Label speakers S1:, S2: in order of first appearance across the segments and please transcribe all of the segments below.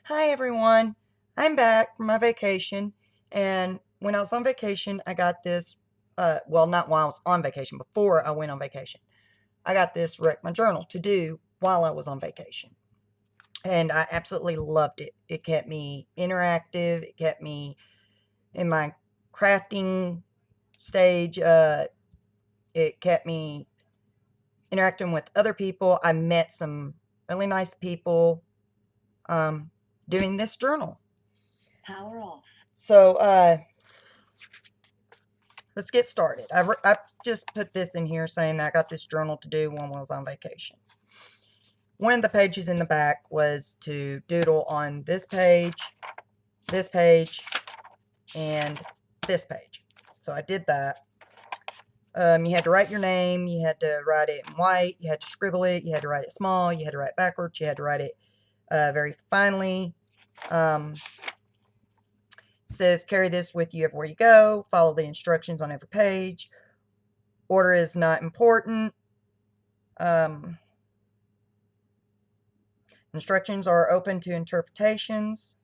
S1: Hi everyone, I'm back from my vacation, and when I was on vacation I got this, well, not while I was on vacation, before I went on vacation. I got this Wreck My Journal to do while I was on vacation, and I absolutely loved it. It kept me interactive, it kept me in my crafting stage, it kept me interacting with other people. I met some really nice people um, doing this journal.
S2: Power off.
S1: So, let's get started. I just put this in here saying I got this journal to do when I was on vacation. One of the pages in the back was to doodle on this page, and this page. So I did that. You had to write your name, you had to write it in white, you had to scribble it, you had to write it small, you had to write backwards, you had to write it very finely. Says carry this with you everywhere you go, follow the instructions on every page. Order is not important. Instructions are open to interpretations.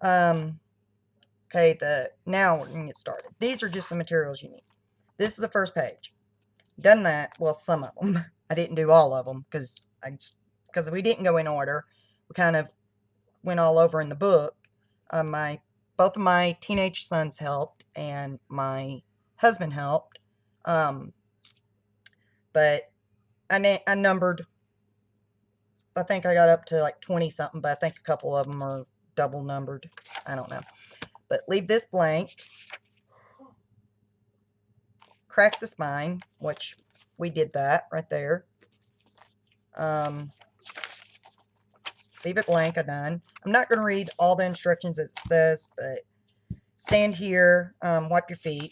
S1: Okay, now we're going to get started. These are just the materials you need. This is the first page. Done that. Well, some of them. I didn't do all of them because we didn't go in order. We kind of went all over in the book. Both of my teenage sons helped, and my husband helped. But I numbered. I think I got up to like 20 something, but I think a couple of them are double numbered. I don't know. But leave this blank. Crack the spine, which we did that right there. Leave it blank. I'm done. I'm not going to read all the instructions it says, but stand here, wipe your feet,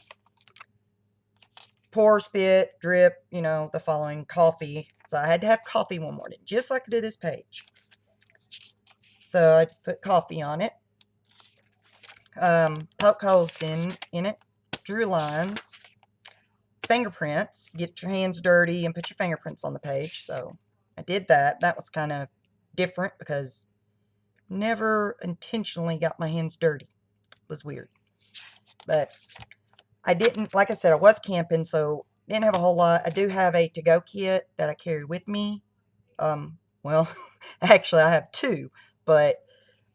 S1: pour, spit, drip, the following, coffee. So I had to have coffee one morning, just like I did this page. So I put coffee on it, poked holes in it, drew lines, fingerprints, get your hands dirty and put your fingerprints on the page. So I did that. That was kind of different because never intentionally got my hands dirty. It was weird. But I didn't, like I said, I was camping, so didn't have a whole lot. I do have a to-go kit that I carry with me. Well, actually I have two, but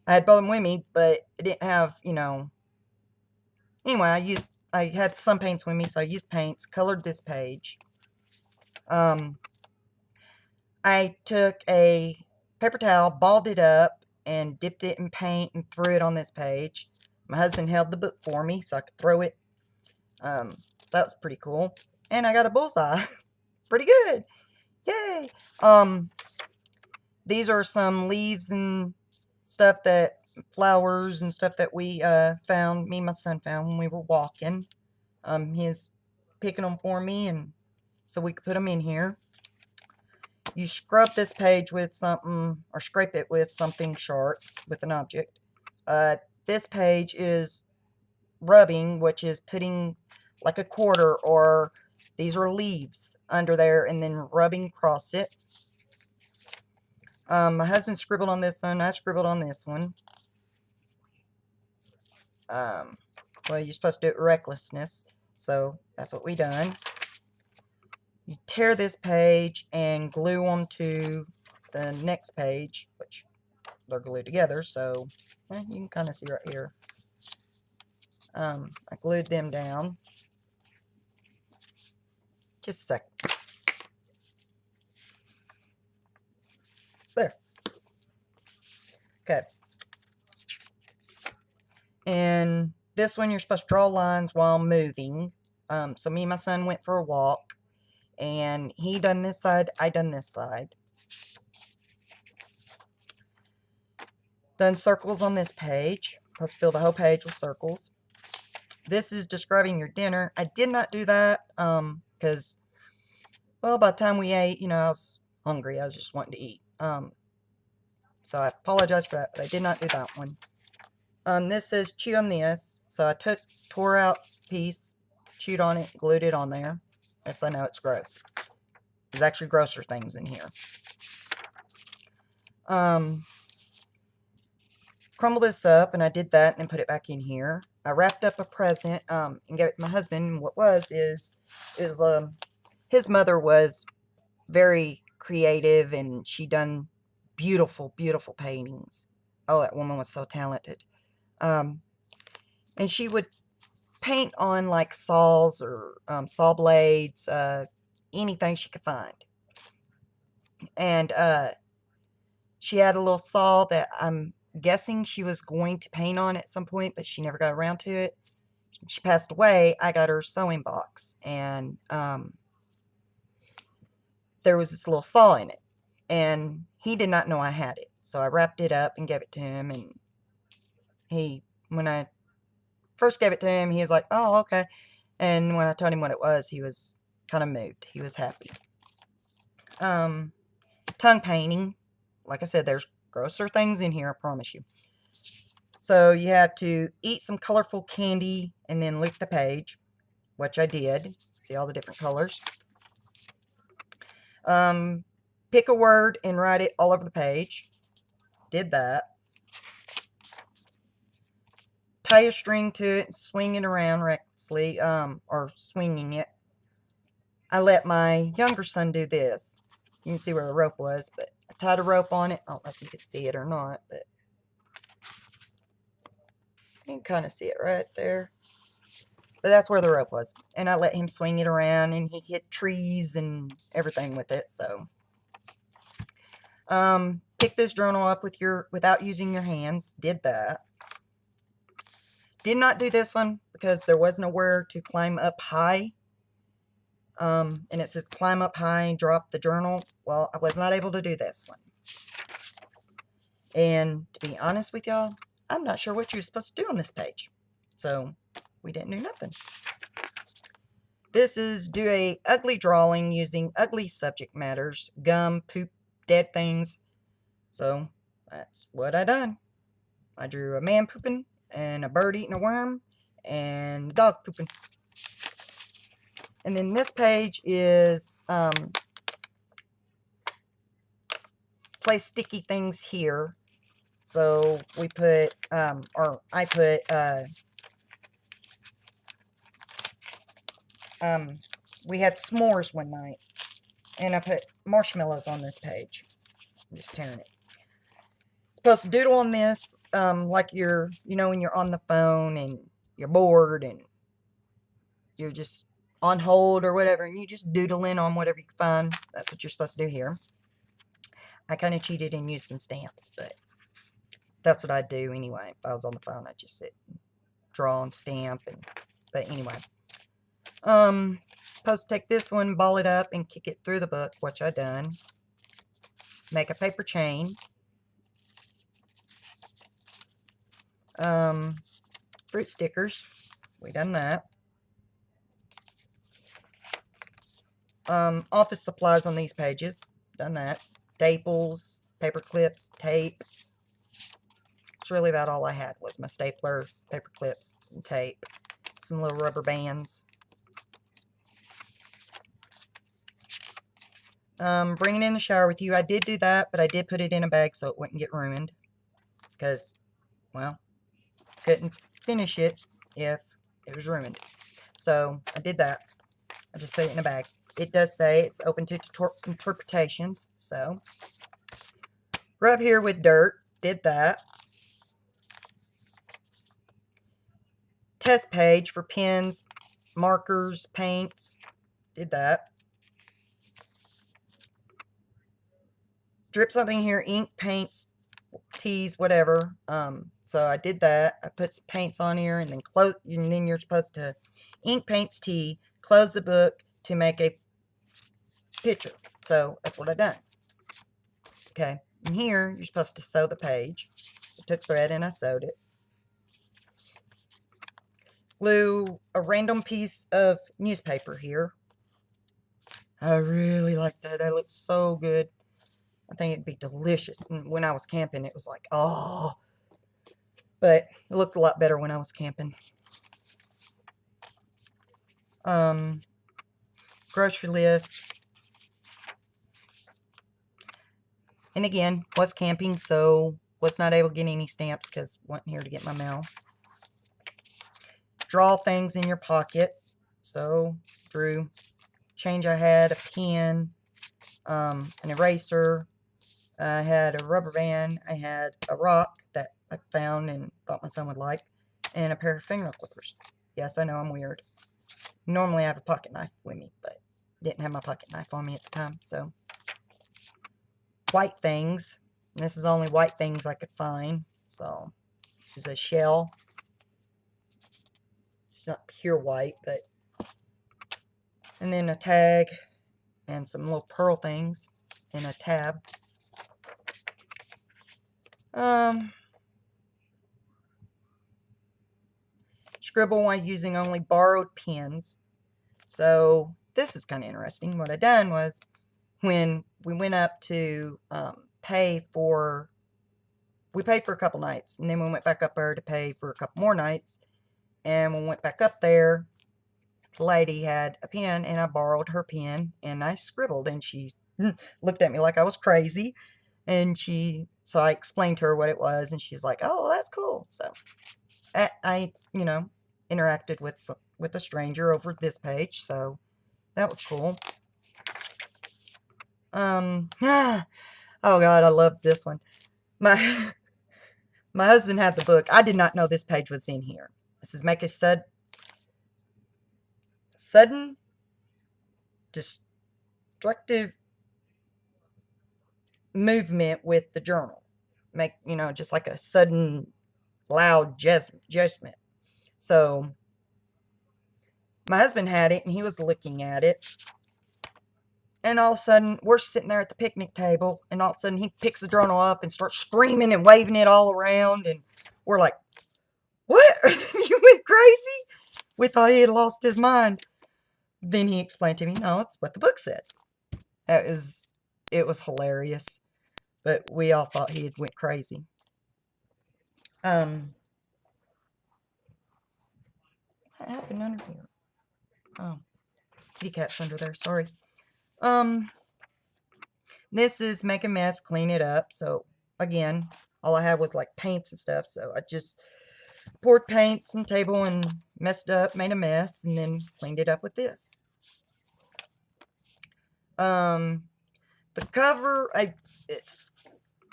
S1: I had both of them with me, but I didn't have, anyway, I had some paints with me, so I used paints, colored this page. I took a paper towel, balled it up, and dipped it in paint and threw it on this page. My husband held the book for me so I could throw it. So that was pretty cool. And I got a bullseye. Pretty good. Yay. These are some leaves and flowers and stuff that we found, me and my son found when we were walking. He's picking them for me, and so we could put them in here. You scrub this page with something, or scrape it with something sharp, with an object. This page is rubbing, which is putting like a quarter, or these are leaves under there, and then rubbing across it. My husband scribbled on this one. I scribbled on this one. Well, you're supposed to do it recklessness, so that's what we done. You tear this page and glue them to the next page, which they're glued together, so you can kind of see right here. I glued them down. Just a second. There. Okay. And this one, you're supposed to draw lines while moving. So me and my son went for a walk, and he done this side, I done this side. Done circles on this page. Let's fill the whole page with circles. This is describing your dinner. I did not do that because, well, by the time we ate, I was hungry. I was just wanting to eat. So I apologize for that, but I did not do that one. This says chew on this. So I tore out a piece, chewed on it, glued it on there. Yes, I know it's gross. There's actually grosser things in here. crumble this up, and I did that and then put it back in here. I wrapped up a present and gave it to my husband. And what was is his mother was very creative, and she done beautiful, beautiful paintings. Oh, that woman was so talented. And she would paint on like saws or saw blades, anything she could find. And she had a little saw that I'm guessing she was going to paint on at some point, but she never got around to it. She passed away. I got her sewing box, and there was this little saw in it, and he did not know I had it. So I wrapped it up and gave it to him, and when I first gave it to him, he was like, "Oh, okay." And when I told him what it was, he was kind of moved. He was happy. Tongue painting. Like I said, there's grosser things in here, I promise you. So you have to eat some colorful candy and then lick the page, which I did. See all the different colors. Pick a word and write it all over the page. Did that. Tie a string to it and swing it around recklessly, or swinging it. I let my younger son do this. You can see where the rope was, but I tied a rope on it. I don't know if you can see it or not, but you can kind of see it right there. But that's where the rope was. And I let him swing it around, and he hit trees and everything with it. So, pick this journal up without using your hands. Did that. Did not do this one because there was nowhere to climb up high. And it says climb up high and drop the journal. Well, I was not able to do this one. And to be honest with y'all, I'm not sure what you're supposed to do on this page. So, we didn't do nothing. This is do a ugly drawing using ugly subject matters, gum, poop, dead things. So, that's what I done. I drew a man pooping, and a bird eating a worm, and a dog pooping. And then this page is place sticky things here. So we put, or I put, we had s'mores one night, and I put marshmallows on this page. I'm just tearing it. Supposed to doodle on this, like you're, when you're on the phone and you're bored and you're just on hold or whatever, and you just doodle in on whatever you can find. That's what you're supposed to do here. I kind of cheated and used some stamps, but that's what I'd do anyway. If I was on the phone, I'd just sit and draw and stamp. But anyway. Supposed to take this one, ball it up, and kick it through the book, which I done. Make a paper chain. Fruit stickers. We done that. Office supplies on these pages. Done that. Staples, paper clips, tape. That's really about all I had was my stapler, paper clips, and tape. Some little rubber bands. Bringing in the shower with you. I did do that, but I did put it in a bag so it wouldn't get ruined. Because, well, couldn't finish it if it was ruined. So, I did that. I just put it in a bag. It does say it's open to interpretations. So, rub here with dirt. Did that. Test page for pens, markers, paints. Did that. Drip something here, ink, paints, teas, whatever. So I did that. I put some paints on here, and then and then you're supposed to ink, paints, tea, close the book to make a picture. So that's what I done. Okay, and here you're supposed to sew the page. So I took thread and I sewed it. Glue a random piece of newspaper here. I really like that. That looks so good. I think it'd be delicious. And when I was camping, it was like, oh. But it looked a lot better when I was camping. Grocery list. And again, was camping, so Was not able to get any stamps because wasn't here to get my mail. Draw things in your pocket. So, drew change. I had a pen, an eraser. I had a rubber band. I had a rock that I found and thought my son would like, and a pair of fingernail clippers. Yes, I know I'm weird. Normally I have a pocket knife with me, but didn't have my pocket knife on me at the time. So, white things. This is only white things I could find. So, this is a shell. It's not pure white, but... And then a tag and some little pearl things in a tab. Scribble while using only borrowed pens. So this is kind of interesting. What I done was when we went up to pay for... We paid for a couple nights, and then we went back up there to pay for a couple more nights. And when we went back up there, the lady had a pen, and I borrowed her pen, and I scribbled, and she looked at me like I was crazy. And so I explained to her what it was, and she's like, "Oh, that's cool." So I interacted with a stranger over this page, so that was cool. Oh God, I love this one. My husband had the book. I did not know this page was in here. This is make a sudden destructive movement with the journal. Make, just like a sudden loud judgment. So my husband had it, and he was looking at it. And all of a sudden, we're sitting there at the picnic table, and all of a sudden he picks the journal up and starts screaming and waving it all around, and we're like, "What? You went crazy?" We thought he had lost his mind. Then he explained to me, "No, it's what the book said." It was hilarious, but we all thought he had went crazy. What happened under here? Oh, kitty cat's under there. Sorry. This is make a mess, clean it up. So again, all I had was like paints and stuff. So I just poured paints on the table and messed up, made a mess, and then cleaned it up with this. The cover, it's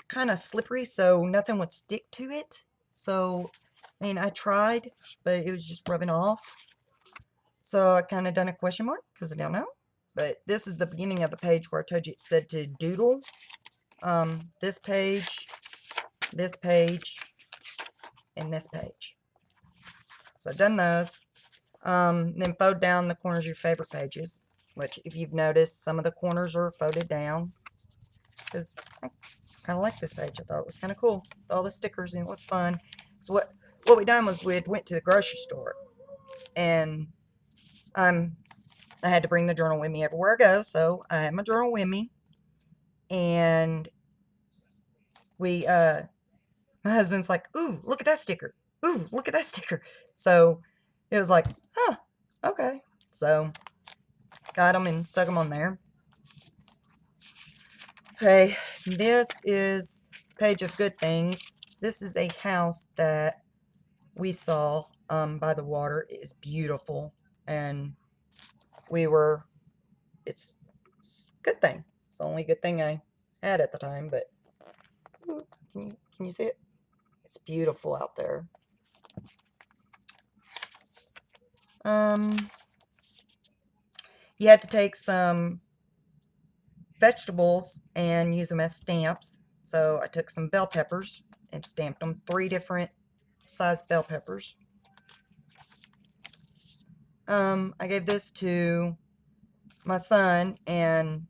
S1: kind of slippery, so nothing would stick to it. So, I mean, I tried, but it was just rubbing off. So I kind of done a question mark because I don't know. But this is the beginning of the page where I told you it said to doodle. This page, and this page. So I've done those. Then fold down the corners of your favorite pages, which if you've noticed, some of the corners are folded down. Because I kind of like this page. I thought it was kind of cool. All the stickers, and it was fun. So what we done was we went to the grocery store, and I had to bring the journal with me everywhere I go, so I had my journal with me, and my husband's like, "Ooh, look at that sticker. Ooh, look at that sticker." So it was like, huh, okay. So got them and stuck them on there. Okay, this is a page of good things. This is a house that we saw by the water. It is beautiful, and it's a good thing. It's the only good thing I had at the time, but can you see it? It's beautiful out there. You had to take some vegetables and use them as stamps. So I took some bell peppers and stamped them, 3 different size bell peppers. I gave this to my son, and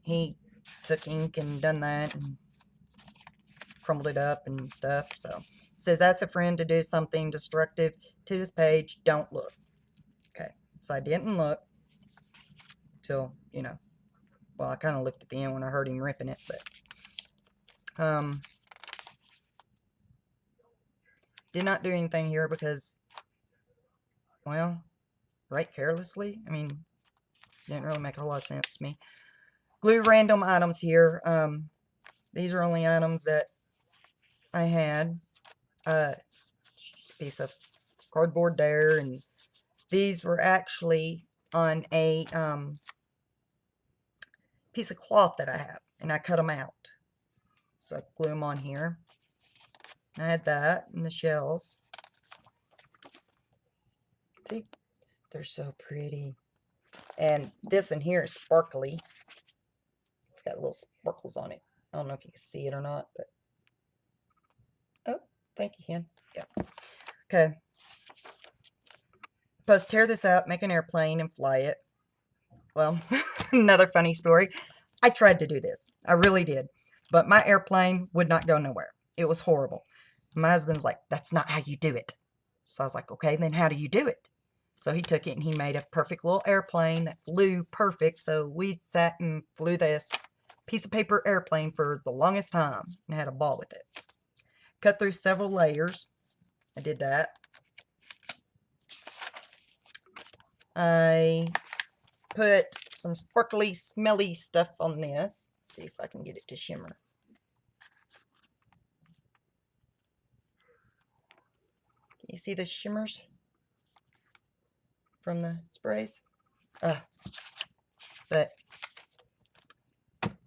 S1: he took ink and done that and crumbled it up and stuff. So it says, ask a friend to do something destructive to this page. Don't look. Okay, so I didn't look till, well, I kind of looked at the end when I heard him ripping it, but did not do anything here because, well, write carelessly. I mean, didn't really make a whole lot of sense to me. Glue random items here. These are only items that I had a piece of cardboard there, and these were actually on a piece of cloth that I have, and I cut them out. So I glue them on here. I had that and the shells. See, they're so pretty. And this in here is sparkly. It's got little sparkles on it. I don't know if you can see it or not, but oh, thank you, Hen. Yeah. Okay. Supposed to tear this out, make an airplane, and fly it. Well, another funny story. I tried to do this. I really did. But my airplane would not go nowhere. It was horrible. My husband's like, that's not how you do it. So I was like, okay, then how do you do it? So he took it and he made a perfect little airplane that flew perfect. So we sat and flew this piece of paper airplane for the longest time and had a ball with it. Cut through several layers. I did that. I put some sparkly, smelly stuff on this. Let's see if I can get it to shimmer. Can you see the shimmers from the sprays? But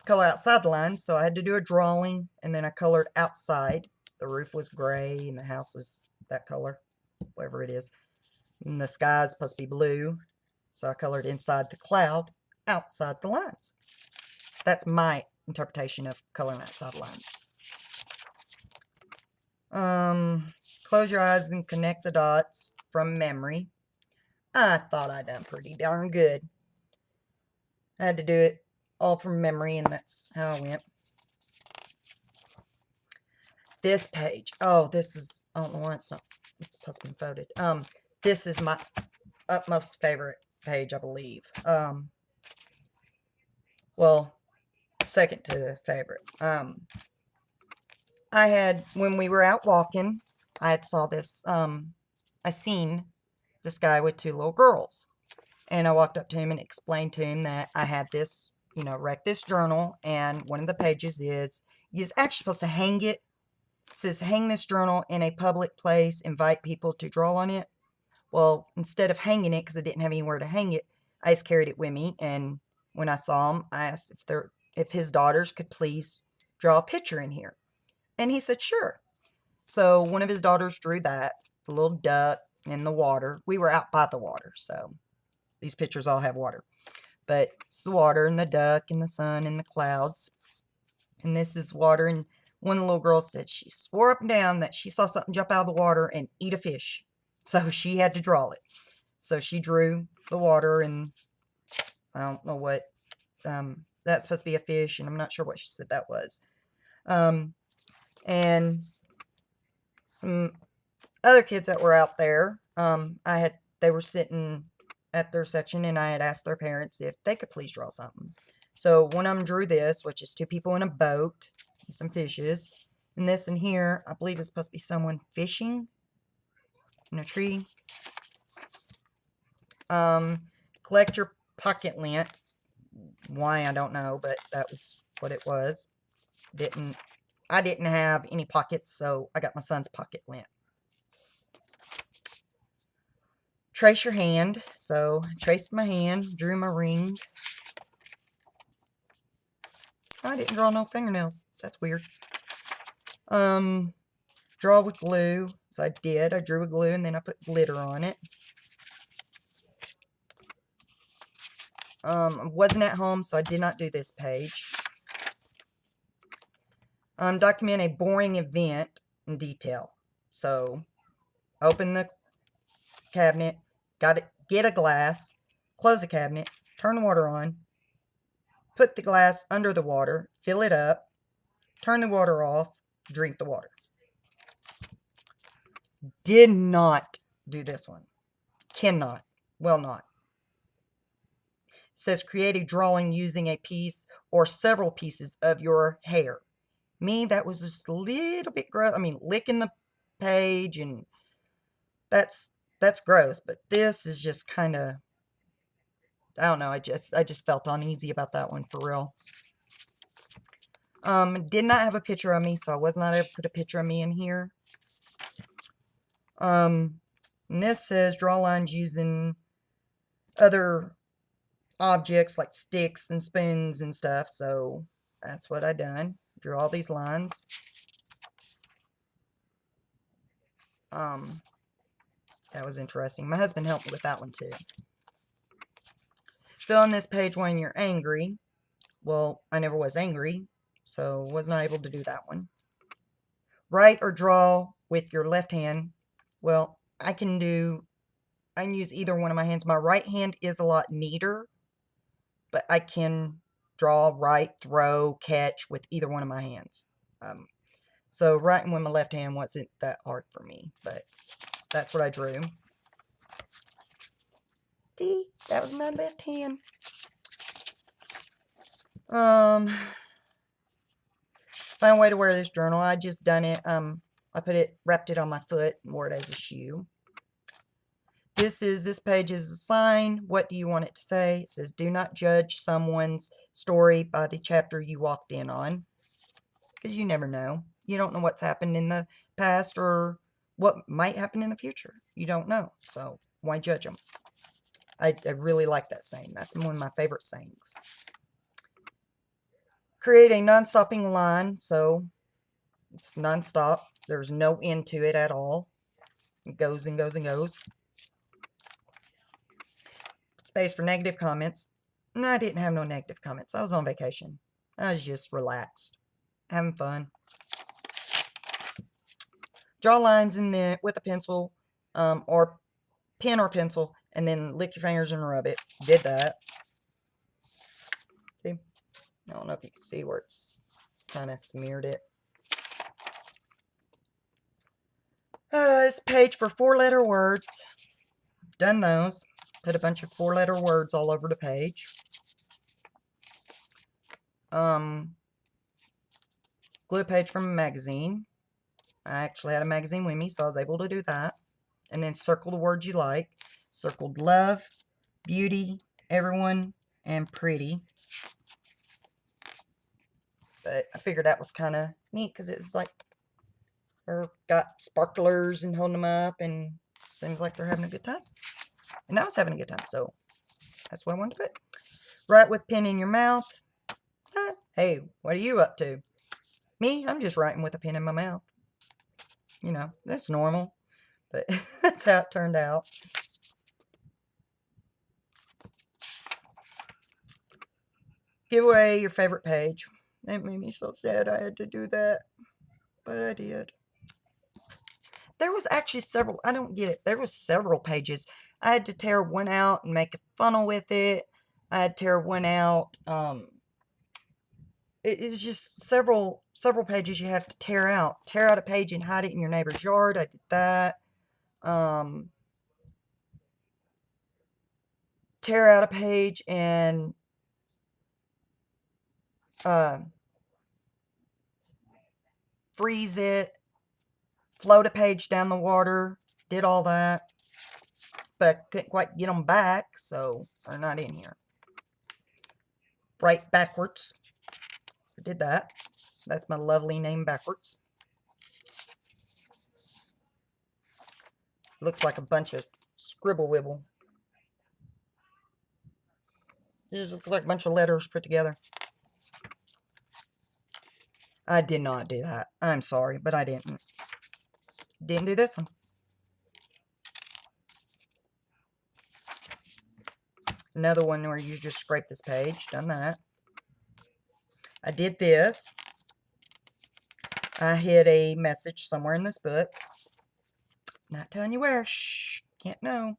S1: color outside the lines, so I had to do a drawing, and then I colored outside. The roof was gray, and the house was that color, whatever it is. And the sky is supposed to be blue, so I colored inside the cloud, outside the lines. That's my interpretation of coloring outside the lines. Close your eyes and connect the dots from memory. I thought I done pretty darn good. I had to do it all from memory, and that's how I went. This page. Oh, this is, I don't know why it's supposed to be folded. This is my utmost favorite page, I believe. Well, second to favorite. I had, when we were out walking, I had saw this, I seen this guy with two little girls. And I walked up to him and explained to him that I had this, wrecked this journal, and one of the pages is, you're actually supposed to hang it. It says, hang this journal in a public place, invite people to draw on it. Well, instead of hanging it, because I didn't have anywhere to hang it, I just carried it with me, and when I saw him, I asked if his daughters could please draw a picture in here. And he said, sure. So one of his daughters drew that, the little duck in the water. We were out by the water, so these pictures all have water. But it's the water and the duck and the sun and the clouds. And this is water. And one of the little girls said she swore up and down that she saw something jump out of the water and eat a fish. So she had to draw it. So she drew the water, and I don't know what, that's supposed to be a fish, and I'm not sure what she said that was. And some other kids that were out there, they were sitting at their section, and I had asked their parents if they could please draw something. So one of them drew this, which is two people in a boat and some fishes. And this in here, I believe is supposed to be someone fishing in a tree. Collect your pocket lint. Why, I don't know, but that was what it was. I didn't have any pockets, so I got my son's pocket lint. Trace your hand. So I traced my hand, drew my ring. I didn't draw no fingernails. That's weird. Draw with glue. So I did. I drew with glue, and then I put glitter on it. I wasn't at home, so I did not do this page. Document a boring event in detail. So open the cabinet, get a glass, close the cabinet, turn the water on, put the glass under the water, fill it up, turn the water off, drink the water. Did not do this one. Cannot. Will not. It says create a drawing using a piece or several pieces of your hair. Me, that was just a little bit gross. I mean, licking the page, and that's gross. But this is just kind of, I don't know. I just felt uneasy about that one, for real. Did not have a picture of me, so I was not able to put a picture of me in here. And this says draw lines using other objects like sticks and spoons and stuff, so that's what I done. Drew all these lines. That was interesting. My husband helped me with that one too. Fill in this page when you're angry. Well, I never was angry, so was not able to do that one. Write or draw with your left hand. Well, I can use either one of my hands. My right hand is a lot neater, but I can draw, write, throw, catch with either one of my hands. So writing with my left hand wasn't that hard for me, but that's what I drew. See, that was my left hand. Find a way to wear this journal. I just done it. I wrapped it on my foot and wore it as a shoe. This page is a sign. What do you want it to say? It says, do not judge someone's story by the chapter you walked in on. Because you never know. You don't know what's happened in the past or what might happen in the future. You don't know. So why judge them? I really like that saying. That's one of my favorite sayings. Create a non-stopping line. So it's non-stop. There's no end to it at all. It goes and goes and goes. Space for negative comments. No, I didn't have no negative comments. I was on vacation. I was just relaxed. Having fun. Draw lines with a pencil or pen or pencil, and then lick your fingers and rub it. Did that. See? I don't know if you can see where it's kind of smeared it. This page for 4-letter words. Done those. Put a bunch of 4-letter words all over the page. Glue a page from a magazine. I actually had a magazine with me, so I was able to do that. And then circle the words you like. Circled love, beauty, everyone, and pretty. But I figured that was kind of neat because it was like they're got sparklers and holding them up, and seems like they're having a good time. And I was having a good time, so that's what I wanted to put. Write with pen in your mouth. Hey, what are you up to? Me? I'm just writing with a pen in my mouth. You know, that's normal. But that's how it turned out. Give away your favorite page. That made me so sad I had to do that. But I did. There was actually several. I don't get it. There was several pages. I had to tear one out and make a funnel with it. I had to tear one out. It was just several pages you have to tear out. Tear out a page and hide it in your neighbor's yard. I did that. Tear out a page and freeze it. Float a page down the water. Did all that. But I couldn't quite get them back, so they're not in here. Write backwards. So I did that. That's my lovely name backwards. Looks like a bunch of scribble wibble. It just looks like a bunch of letters put together. I did not do that. I'm sorry, but I didn't. Didn't do this one. Another one where you just scrape this page. Done that. I did this. I hid a message somewhere in this book. Not telling you where. Shh. Can't know.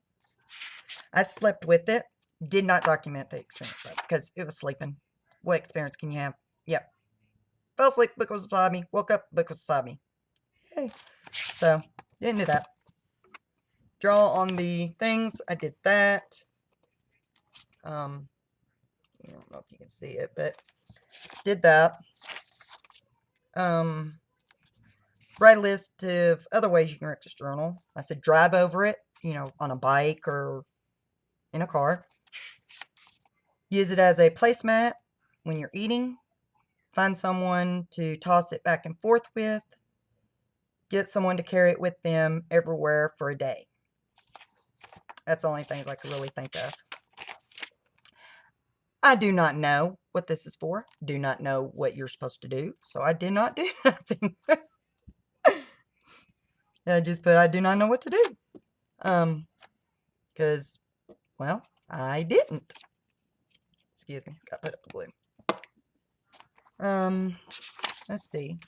S1: I slept with it. Did not document the experience of it because it was sleeping. What experience can you have? Yep. Fell asleep, book was beside me. Woke up, book was beside me. Yay. So, didn't do that. Draw on the things. I did that. I don't know if you can see it, but did that. Write a list of other ways you can wreck this journal. I said drive over it, you know, on a bike or in a car. Use it as a placemat when you're eating. find someone to toss it back and forth with, get someone to carry it with them everywhere for a day. That's the only things I could really think of. I do not know what this is for. Do not know what you're supposed to do. So I did not do nothing. I just put I do not know what to do. Because, well, I didn't. Excuse me. Got to put up the glue. Let's see.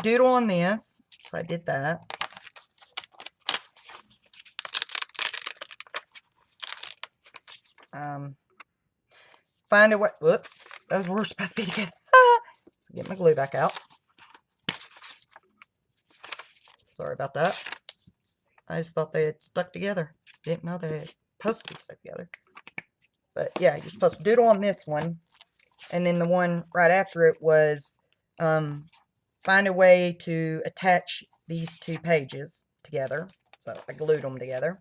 S1: Doodle on this. So I did that. Find a way. Whoops. Those were supposed to be together. So get my glue back out. Sorry about that. I just thought they had stuck together. Didn't know they had supposed to be stuck together. But yeah, you're supposed to doodle on this one. And then the one right after it was find a way to attach these two pages together. So I glued them together.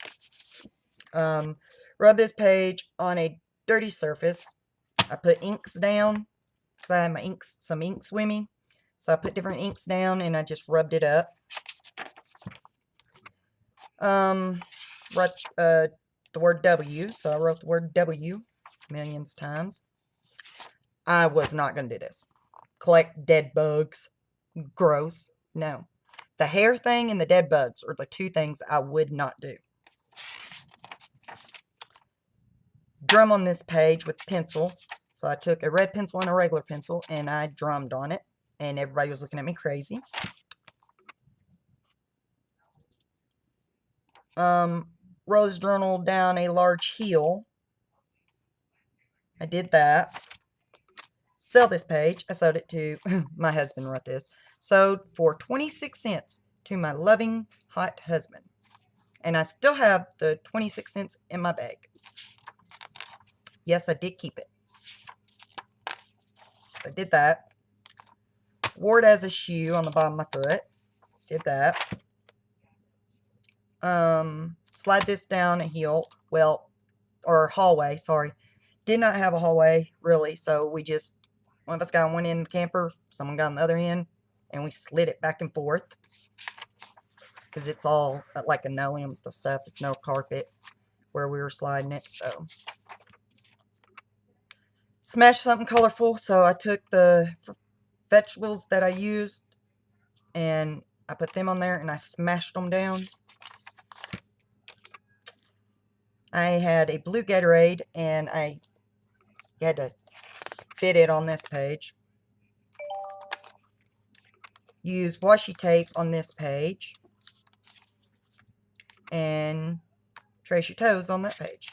S1: Rub this page on a dirty surface. I put inks down because I had my some inks with me. So I put different inks down and I just rubbed it up. Wrote the word W, so I wrote the word W millions times. I was not going to do this. Collect dead bugs. Gross. No. The hair thing and the dead bugs are the two things I would not do. Drum on this page with pencil. So I took a red pencil and a regular pencil and I drummed on it. And everybody was looking at me crazy. Rose journal down a large heel. I did that. Sell this page. I sold it to, my husband wrote this. Sold for 26 cents to my loving, hot husband. And I still have the 26 cents in my bag. Yes, I did keep it. So I did that. Wore it as a shoe on the bottom of my foot. Did that. Slide this down a hill. Well, or hallway, sorry. Did not have a hallway, really. So we just, one of us got on one end of the camper, someone got on the other end, and we slid it back and forth. Because it's all like linoleum stuff. It's no carpet where we were sliding it, so. Smashed something colorful, so I took the vegetables that I used and I put them on there and I smashed them down. I had a blue Gatorade and I had to spit it on this page. Use washi tape on this page and trace your toes on that page.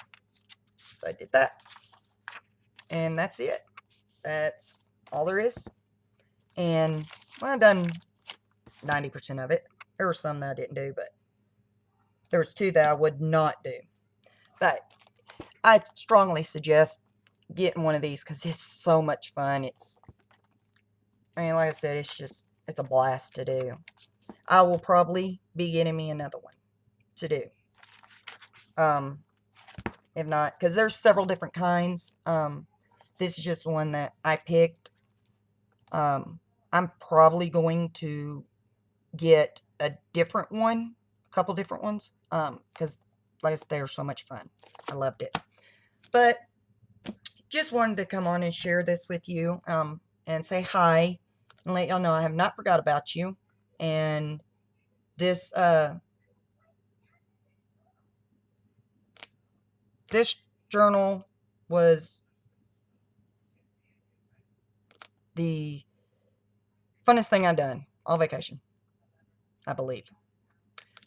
S1: So I did that. And that's it. That's all there is. And well, I've done 90% of it. There were some that I didn't do, but there was 2 that I would not do. But I strongly suggest getting one of these because it's so much fun. I mean, like I said, it's a blast to do. I will probably be getting me another one to do. If not, because there's several different kinds. This is just one that I picked. I'm probably going to get a different one, a couple different ones, because like I said, they are so much fun. I loved it. But just wanted to come on and share this with you, and say hi and let y'all know I have not forgot about you. And this this journal was the funnest thing I've done all vacation, I believe.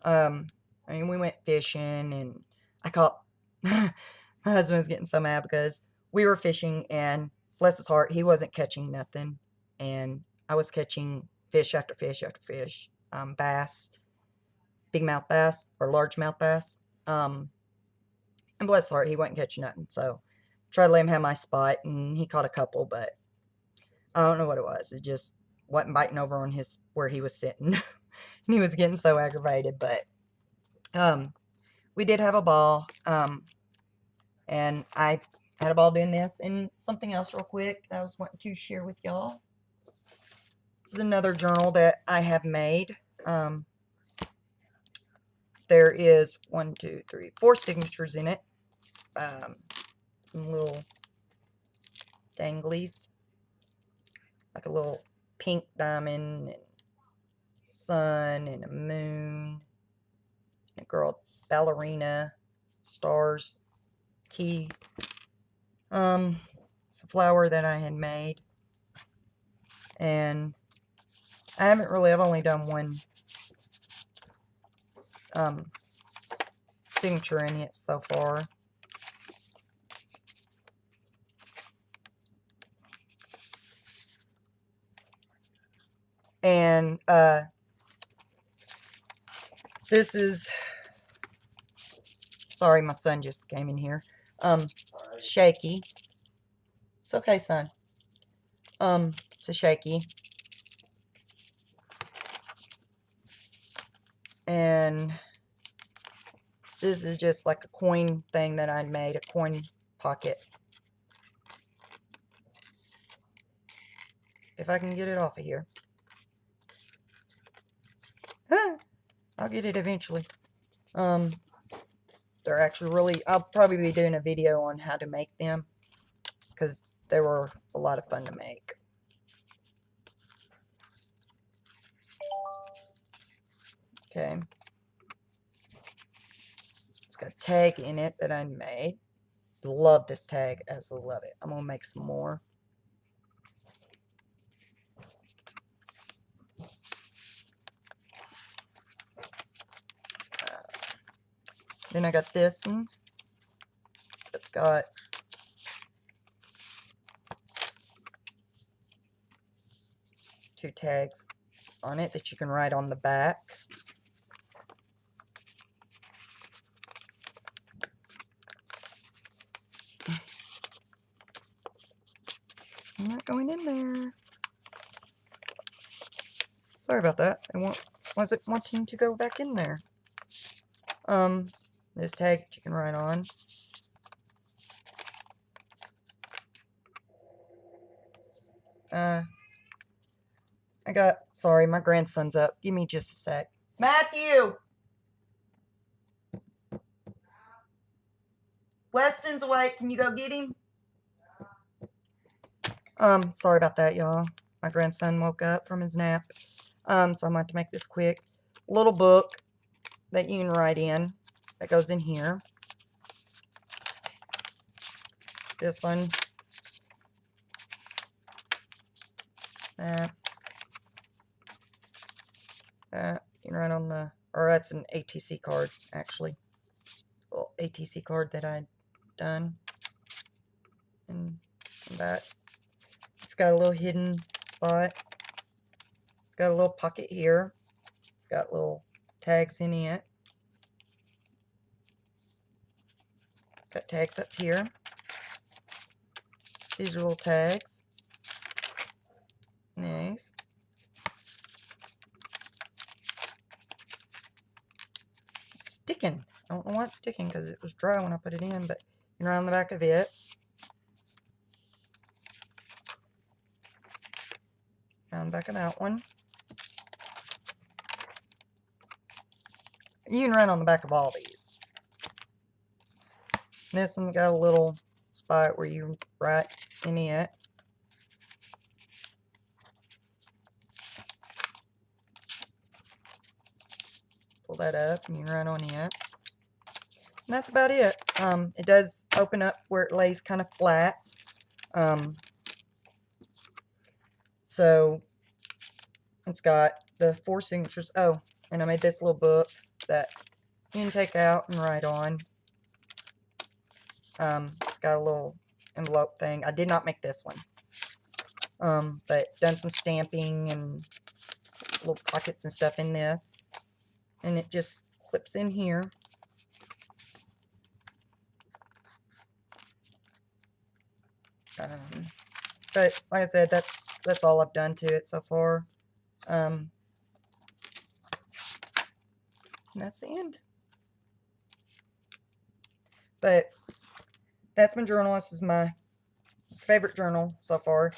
S1: I mean, we went fishing and I caught, my husband was getting so mad because we were fishing and bless his heart, he wasn't catching nothing. And I was catching fish after fish after fish. Bass, big mouth bass or largemouth bass. And bless his heart, he wasn't catching nothing. So tried to let him have my spot and he caught a couple, but I don't know what it was. It just wasn't biting over on his, where he was sitting. And he was getting so aggravated, but we did have a ball, and I had a ball doing this. And something else real quick that I was wanting to share with y'all. This is another journal that I have made. There is 1, 2, 3, 4 signatures in it. Some little danglies, like a little pink diamond and sun and a moon, and a girl ballerina, stars, key. It's a flower that I had made, and I've only done one signature in it so far. And this is, sorry, my son just came in here. Shaky. It's okay, son. It's a shaky. And this is just like a coin thing that I made, a coin pocket. If I can get it off of here. I'll get it eventually. They're actually really, I'll probably be doing a video on how to make them, because they were a lot of fun to make. Okay. It's got a tag in it that I made. Love this tag. Absolutely love it. I'm going to make some more. Then I got this one. It's got two tags on it that you can write on the back. I'm not going in there. Sorry about that. I wasn't wanting to go back in there. This tag that you can write on. Sorry, my grandson's up. Give me just a sec. Matthew! Weston's awake. Can you go get him? Sorry about that, y'all. My grandson woke up from his nap. So I'm going to have to make this quick. Little book that you can write in. That goes in here. This one. You can write on the, or that's an ATC card, actually. Well, ATC card that I'd done. And back. It's got a little hidden spot. It's got a little pocket here. It's got little tags in it. It's got tags up here. These are little tags. Nice. It's sticking. I don't know why it's sticking, because it was dry when I put it in, but you can write on the back of it. On the back of that one. You can write on the back of all these. This one got a little spot where you write in it. Pull that up and you write on it. And that's about it. It does open up where it lays kind of flat. So it's got the 4 signatures. Oh, and I made this little book that you can take out and write on. It's got a little envelope thing. I did not make this one. But done some stamping and little pockets and stuff in this. And it just clips in here. But like I said, that's all I've done to it so far. And that's the end. But that's my journal. This is my favorite journal so far.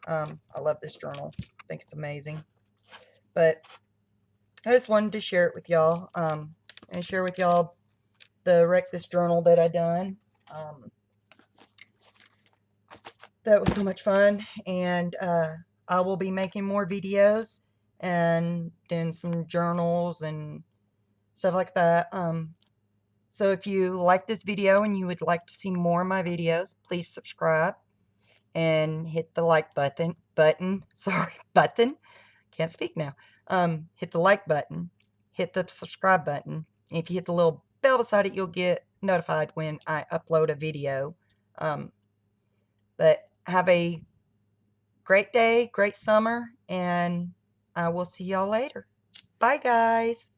S1: I love this journal. think it's amazing. But I just wanted to share it with y'all, and share with y'all the Wreck This Journal that I done. That was so much fun, and I will be making more videos and doing some journals and stuff like that. So if you like this video and you would like to see more of my videos, please subscribe and hit the like button. Can't speak now. Hit the like button, hit the subscribe button. If you hit the little bell beside it, you'll get notified when I upload a video. But have a great day, great summer, and I will see y'all later. Bye, guys.